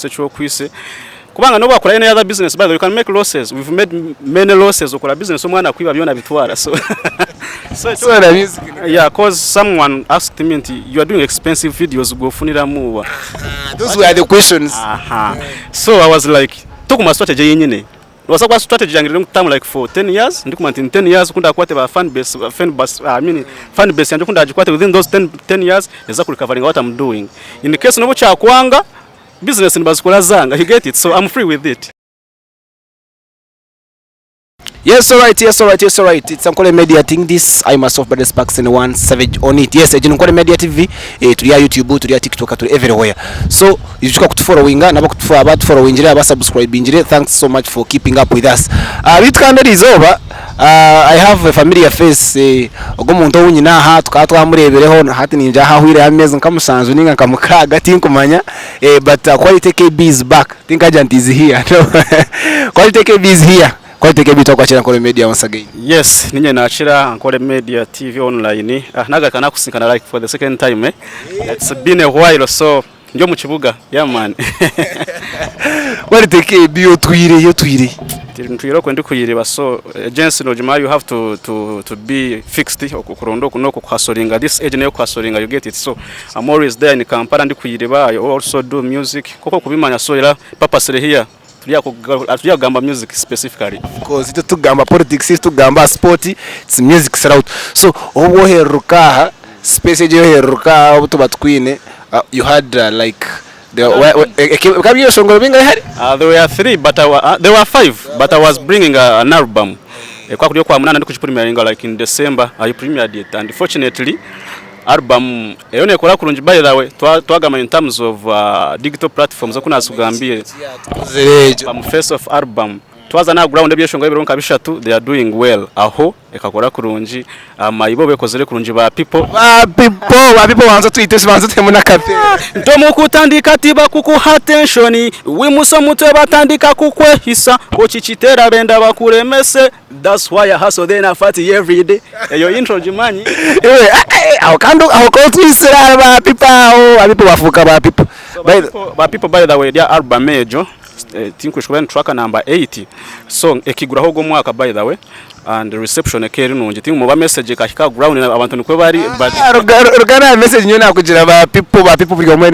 secho kwise kubanga no bakora any other business, by the way, you can make losses. We've made many losses okora business omwana kwiba byona bitwara. So the music, yeah, cause someone asked me, you are doing expensive videos, go funira muwa. Those were the questions. So I was like, tokuma strategy yenyine. Was a strategy yangu time like for 10 years. Ndikuma in 10 years kunda akwate ba fan base yangu kunda ajikwate within those 10 years is recovering what I'm doing. In the case no cha kwanga business in bazikola zanga, you get it, so I'm free with it. Yes, all right. It's Ankole Media thing. This I myself Brady Sparks and one savage on it. Yes, Ankole Media TV. To YouTube, to TikTok, to everywhere. So you should following na following aba subscribe injire. Thanks so much for keeping up with us. Weekend is over. I have a familiar face. Ogomuntu wunyina ha twammurebereho hati ninja hahwire ameze nkamusanzu ninga nkamukaga tinkumanya. But Qwality KB is back. Think agent is here. Qwality KB is here. Qwality KB twakwachira Ankole Media once again. Yes, ninye naachira Ankole Media TV online. Naga kana kusinkana like for the second time. It's been a while, so ndio mu kibuga. Yeah man. Qwality KB yo twire. Ntwiro kwende kuyireba, so agency no juma you have to be fixed okurondo kuno kuhasoringa this age nayo kuhasoringa, you get it. So I'm always there in Kampala ndi kuyireba. I also do music koko kubimanya, so ira purposely here atuyagamba music specifically because ito tugamba politics, ito tugamba sport, it's music throughout. So obo heruka space je heruka obuto batwine you had like there were 3 but there were 5 but I was bringing an album kwa kudio kwa munana ndikuchiprimeringa like in December. I premiered it and fortunately album eyone kola kurunji, by the way twagama in terms of digital platforms okuna asugambie face of album twaza na ground ebyeshonga ebironka bishatu, they are doing well aho ekakora kurunji amayibo bekozere kurunji ba people wanza twitese banza temuna kafe ntomo kutandika tiba kukuha attention wimuso mutwe batandika kukwehisa ochichitera benda bakuremese. That's why I hustle then I fight every day. Your intro jimanyi aho ko twisera ba people bafuka ba people by the way their album major tinkushobora track number 80 song ekiguraho go mwaka by the way, and the reception ekeri nunje tingu muba message kashika ground abantu nikwe bari but rugana message nyona kugira ba people buri omwe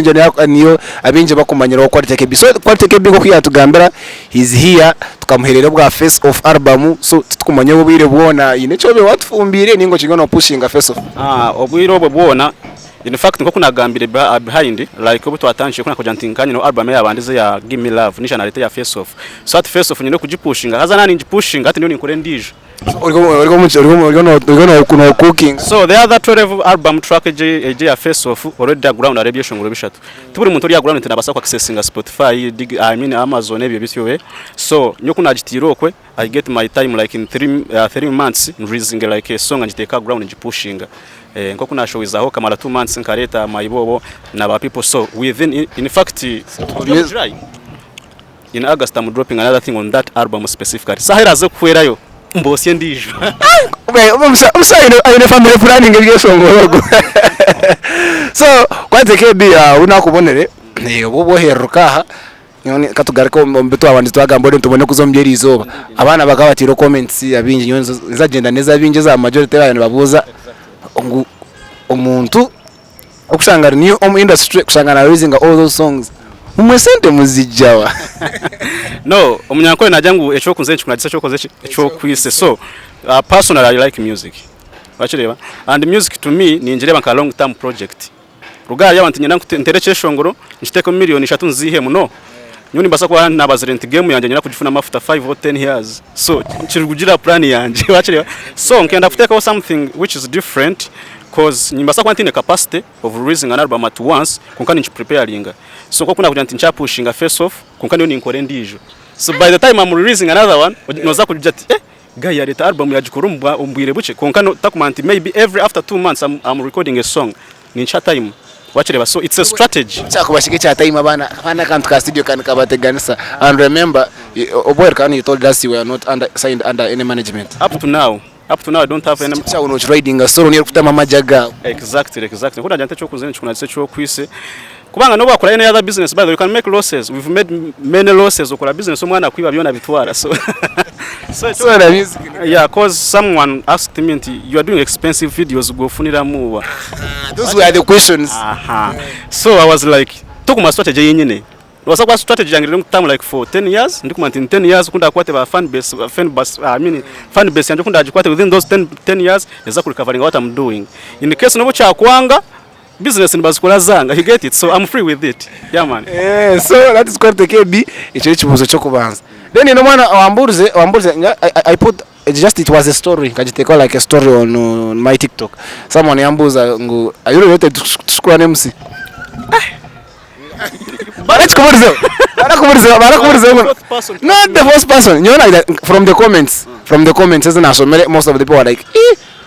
niyo abinje bakumanyira Qwality KB. So Qwality KB ko kuyatugambira he's here tukamuherera bwa face of album, so tukumanye bubire bwona ine cyobe watufumbire ningo kigona pushing face of obwiro bwona. In fact nko kunagambire behind like obuto atanje kuna kujantinkanye no album yabandize ya Give Me Love nisha narete ya face off. So at face off nyine kujipushinga haza nani njipushinga ati ndio nikore ndije uriko cooking. So the other 12 album track ya face off already ground arabye shongoro bishatu tuburi muntu uri ground ntinabasa kwa accessinga Spotify I mean Amazon ebyo bityo. So nyo kunagitiro kwe I get my time like in 3 months releasing like a song njiteka ground njipushinga nko kuna show izaho kamara 2 months nkareta mayibobo na ba people. So within in fact in August I'm dropping another thing on that album specifically. Sahira zo kwerayo mbosye ndijo ayine family planning ebyo songorogo. So Qwality KB unakubonere obo heruka nyone katugariko mbeto abandi twagambode tubone kuzombyera izoba abana bakabatiro comments abinje nyonzo zagenda neza abinje za majority y'abantu babuza umuntu okushangana new industry kushangana releasing all those songs umwesente muzijawa no omunyankole najangu echo kunze nchikunagisa cyo koze echo kwise. So personally I like music bachireba, and music to me ni njireba nka long term project rugari y'abantu nyina ntereche shongoro nchiteko million 3 nzihe muno nyoni mbasa kwa nabazirent game yanje nyina kujifuna mafuta 5 or 10 years. So nchirigugira plan yanje bachireba, so nkenda kuteka something which is different cause nyimbasa kwa ntine capacity of releasing an album at once kunkani nchi preparinga. So kwa kuna kuja ntincha pushinga face off kunkani ni nkore ndijo. So by the time I'm releasing another one noza kuja ati guy ya leta album ya jikurumba umbwire buche kunkano takumanti maybe every after 2 months I'm recording a song nincha time wachireba. So it's a strategy cyakubashike cya time abana kantu ka studio kan kabateganisa. And remember oboyer kan you told us you were not signed under any management up to now I don't have any riding a solo near kutama majaga. Exactly kuna jante cyo kuzene chikuna cyo kwise kubanga no bakora any other business, by the way, you can make losses. We've made many losses ukora business umwana kwiba byona bitwara. So the music. Yeah, cause someone asked me, you are doing expensive videos, go funira muwa. Those were the questions. So I was like, tokuma strategy yenyine. Wasa kwa strategy yangu long time like for 10 years, ndikuma 10 years kunda kwate ba fan base fan base yangu kunda ajikwate within those 10 years eza recovering what I'm doing. In the case nobo cha kwanga business nibazikola zanga, you get it, so I'm free with it. Yeah man. So that is Qwality KB. Icho chibuzo cyo kubanza. Then ino mwana wamburuze I put it was a story kajiteka like a story on my TikTok. Someone yambuza ngo are you related to Square MC? Not the first person. You know, like that, from the comments, isn't it? Most of the people are like,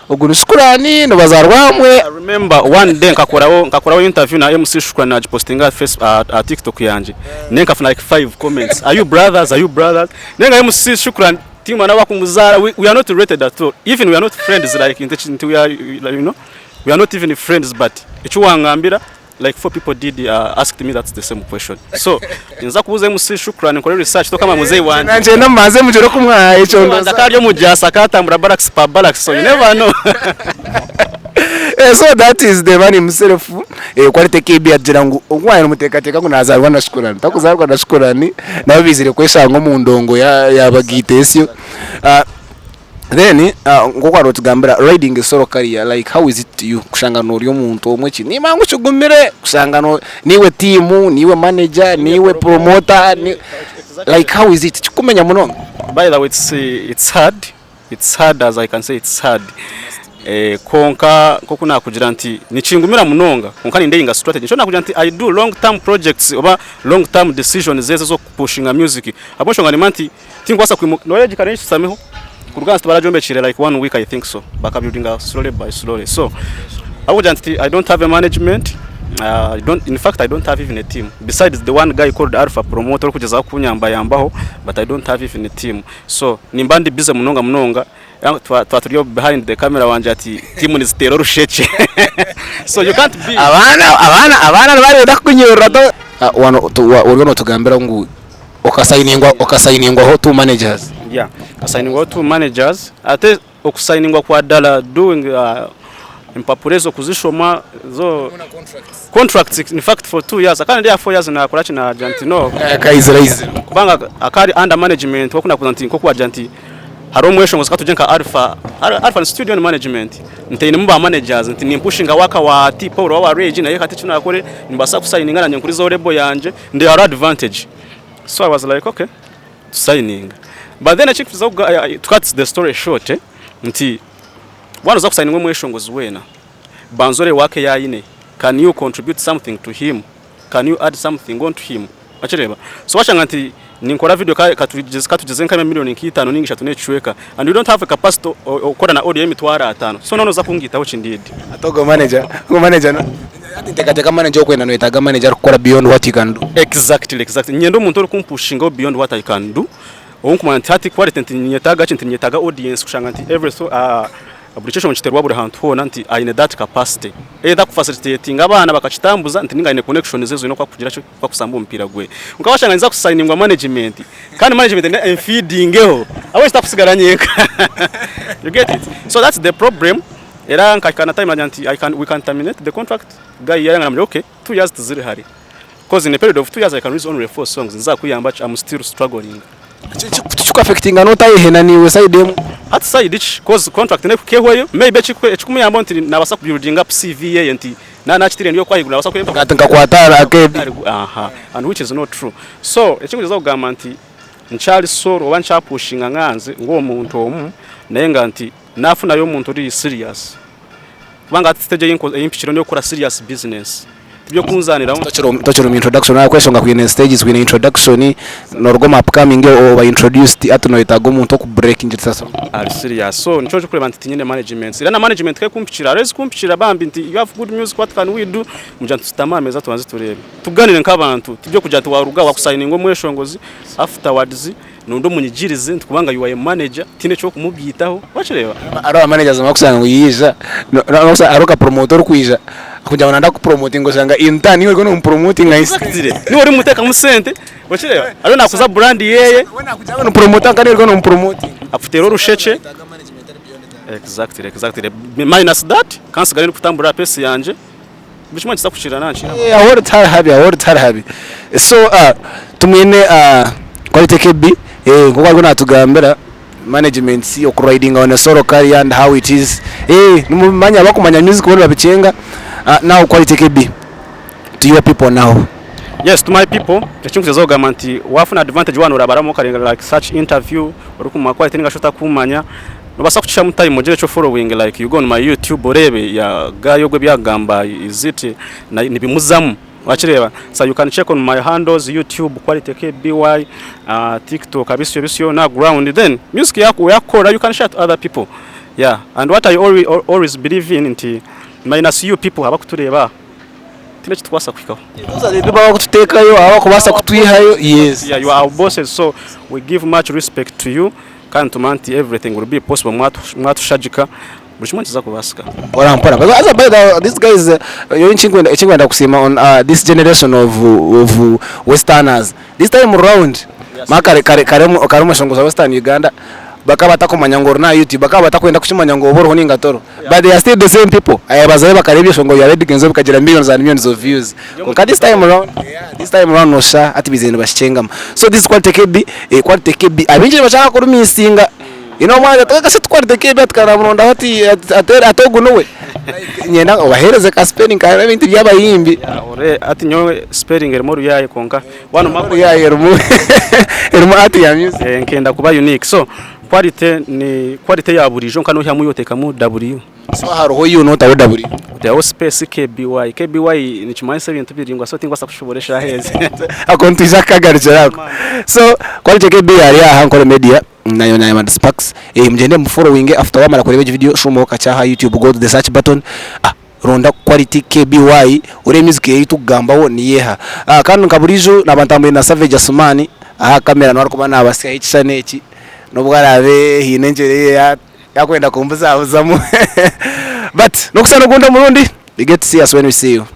Shukrani, no bazarwamwe. I remember one day nkakora interview na MC Shukrani na postinga Facebook TikTok yanje. Nenka like 5 comments. Are you brothers? Nenga MC Shukrani team na wakumuzara. We are not related at all. Even we are not friends like we are, you know. We are not even friends, but ichuwangambira like 4 people did asked me that's the same question. So inza kubuza MC Shukrani nkore research to kama muzei wanje. Nanje namaze mujero kumwa icho ndo ndakaryo mujasa katambura barracks pa barracks, so you never know. So that is the man himself. Qwality KB ajirangu umwana mutekateka kunazarwa na Shukrani. Takuzarwa na Shukrani nabizire kweshango mu ndongo ya bagitesyo. Then ngoko arotugambira riding a solo career, like how is it to you kushangana uri umuntu omwe ki nima nguchugumire kushangana niwe team niwe manager niwe promoter like how is it kumenya muno? By the way, it's hard as I can say, it's hard konka kokuna kugira nti nichingumira munonga konka ni ndeyinga strategy nshona kugira nti I do long term projects oba long term decisions zezo zo pushing music abosho ngalimanti tingwasa knowledge karenshi sameho kurugans tubarajombye chire like 1 week I think so baka building out slowly by slowly. So I don't have a management. I don't have even a team besides the one guy called Alpha promoter kugeza kunyamba yambaho, but I don't have even a team. So nimbandi busy munonga twaturiyo behind the camera wanje ati team ni zitero rusheche. So you can't be abana bari ndakunyura to wano tugambira ngo okasainingwa ho 2 managers. Yeah, okasainingwa 2 managers ate okusainingwa kwa dala doing impapurezo kuzishoma zo contracts in fact for 2 years akana ndia 4 years na akora china Argentino kaiziraize kubanga akari under management wakuna kuzanti ko kwa Argentino haro mwesho ngosaka tujenka Alpha studio management ntene mba managers ntini pushing waka wa tipo wa rage na yeka tichuna akore nimbasa kusainingana nyenkuri zo rebo yanje ndi har advantage. So I was like okay signing, but then I checked to cut the story short nti one of signing mwesho ngozwena banzore wake yayine. Can you contribute something to him? Can you add something on to him? Achireba. So wachanga nti ninkora video katugeze nka million nk'itano ningisha tunechweka and you don't have a capacity okora na audio emitwara 5. So nono za kungitaho chindidi atogo manager no atintekateka manager okwenda no itaga manager ukora beyond what you can do. Exactly nyendo umuntu uri kumpushinga beyond what I can do onkumana ntati quality nyetaga audience kushanga nti every so application chiterwa buri hantu hona nti aine that capacity either ku facilitating abana bakachitambuza nti ningane connection zezo ino kwa kugira cyo kwa kusamba umupira gwe ukabashanga nza kusainingwa management kandi management and feedingeho abo stakusigara nyeka. You get it? So that's the problem. Era nkakana time nti we can terminate the contract guy yaranga okay 2 years tuziri hari because in a period of 2 years I can release only 4 songs nza kuyamba I'm still struggling. Chuka affecting anota ihena niwe side dem at side each cause contract ne kehweyo maybe chikumu yambo nti nabasa building up CV enti na chitire ndiyo kwa igula basa kuyemba gatenga kwatara akebi and which is not true. So echinguza kugamba nti nchali soro wancha pushinga nganze ngo muntu omu nayenga nti nafuna yo muntu uri serious banga stage y'impishiro niyo kora serious business tibyo kunzanira tocero mu introduction na question ngakuyene stages wina introduction norgo upcoming o ba introduced atuno itago muntu ku breaking sasa ari serious. So nicho cyo kureba nti nyine management ira na management ke kumpishira rezi kumpishira bambi nti you have good music what can we do mujantu tutama meza tubanze turebe tuganire nk'abantu tibyo kujya tuwaruga wakusainingo mweshongozi afterwards nundo munyigirize ntukubanga you are a manager tine cyo kumubwitaho wachireba aro managers makusanga uyija no aroka promoter kwija kugira ngo ndakupromoting ngo shanga intani niwe no promoting exactly ni uri muteka mu sente wachireba ari nakuza brand yeye we nakugira ngo promoter kandi no promoting afite rero rushece exactly minus that kansigara kutambura pesi yanje bishimwe kiza kushira nanchi I want to happy so tumwene Qwality KB ngoba ariko natugambira management yo riding on a solo career and how it is numanya bakumanya music bone babicenga now Qwality KB to your people now. Yes, to my people cyangwa zogamanti wafuna advantage one urabaramo karenga like such interview uri ku Qwality ngashota kumanya nobasa kucisha mutayi mugere cyo following like you go on my YouTube orebe ya gayo gwe byagamba is it nibimuzamu wachireba so you can check on my handles YouTube Qwality KBY TikTok abisyo na ground then music yako yakora you can share to other people yeah and what I always believe in nti minus you people abakutureba tine kitwasa kwikaho those are the people bakututekayo abakubasa kutwihayo yes yeah you are our bosses so we give much respect to you kandi tumanti everything will be possible mwatushajika bushimwe kubasika mpora because by this guys yo inchingwenda kusema on this generation of westerners this time around makare karemo shongoza Western Uganda bakabata kumanya ngoro na YouTube bakabata kwenda kuchimanya ngo boro honinga toro but they are still the same people bazaye bakarebye shongo ya red genzo bikagira millions and millions of views because this time around no sha ati bizendo bashengama so this Qwality KB abinjire bashaka kurumisinga mwana tukase Qwality KB atkaramunda hati atogu nowe nyenda obahereze ka spelling ka ibintu byabayimbi ore ati nyowe spelling erimo yaye konka wano makuru yaye erimo ati ya music nkenda kuba unique so Qwality ya burijo nkano hya muyoteka mu W so haroho you not W the space KBY ni chimanse ibintu biringwa so tingwa sakushoboresha heze akontisha kagarije yako so Qwality KB yari Ankole Media nayo na Brady Sparks mjende mfollowing after wamara kureba video shumo kachaha YouTube go to the search button ronda Qwality KBY ure music yitu gambaho niyeha kandi nkaburijo nabantamwe na Savage Asumani kamera no ariko bana abasya hicane iki nubwo arabe hinenjere yakwenda kumbuza abuzamu but nokusana gunda murundi we get to see us when we see you.